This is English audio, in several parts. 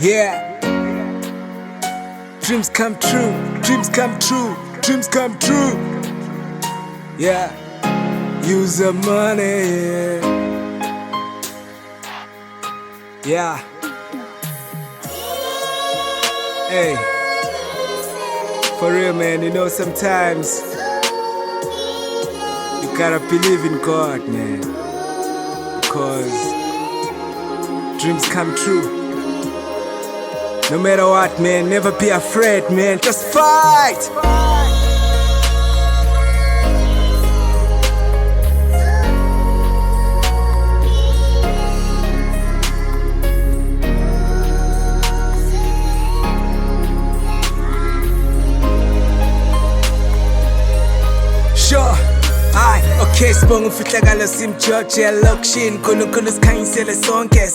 Yeah. Dreams come true, dreams come true, dreams come true. Yeah. Use the money. Yeah. Hey. For real, man, you know, sometimes you gotta believe in God, man. Because dreams come true. No matter what, man, never be afraid, man. Just fight! Sure. Okay, sibonga umfihlakalo simjoje elokishini nkulunkulu sikhanyisele sonke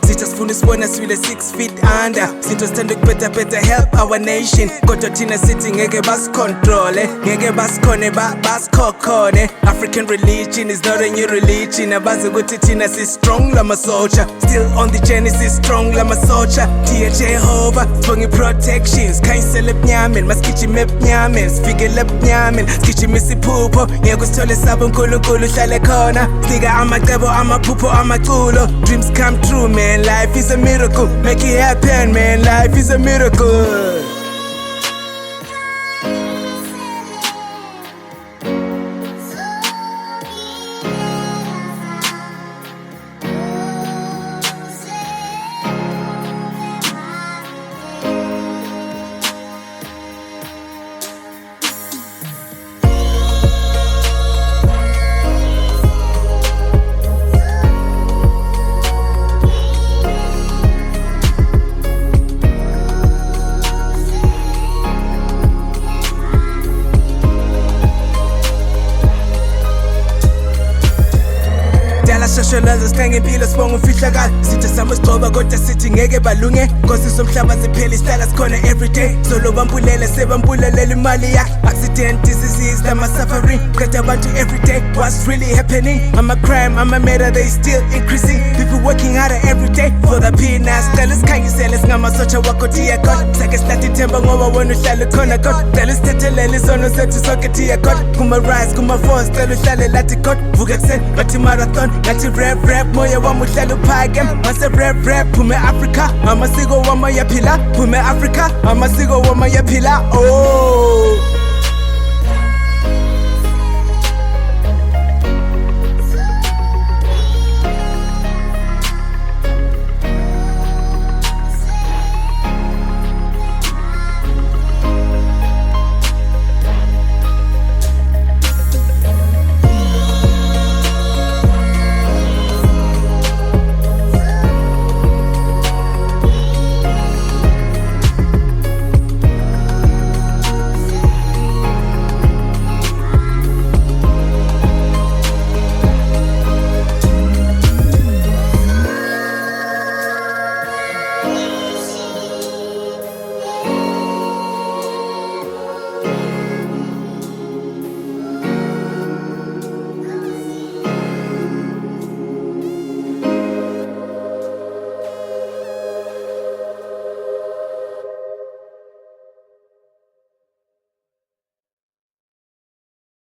sitha sifuna sibona siwile 6 feet under sitho sithanda ukubhedabheda help our nation kodwa thina sithi ngeke basicontrole ngeke basikhone basikhokhone African religion is not a new religion abazi ukuthi thina si-strong lama-soldier still on the journey si-strong lama-soldier dear Jehovah sibonga i-protection sikhanyisele ebunyameni masigijime ebunyameni sifikele ebunyameni sigijimisa iphupho ngeke usithole sabo uNkulunkulu uhlale khona sika amacebo amaphupho amaculo dreams come true man life is a miracle make it happen man life is a miracle. Shasholaza sikange impilo sibonga umfihlakalo sithe samusigcoba kodwa sithi ngeke balunge Nkosi somhlaba siphela isihlala sikhona everyday solo bambulele sebambulelela imali yakhe accident diseases lama-suffering qeda abantu everyday what's really happening ama-crime ama-murder they still increasing people working harder everyday for the peanuts cela sikhanyisele singamasotsha wakho dear God sake silahle ithemba ngoba wena uhlale khona God cela sithethelele isono sethu sonke dear God kuma-rise kuma-force cela uhlale lathi God vuka ekuseni bathi marathon ngathi rap moya wami uhlala uphake mase rap phume Africa amasiko wami yaphila phume Africa amasiko wami yaphila oh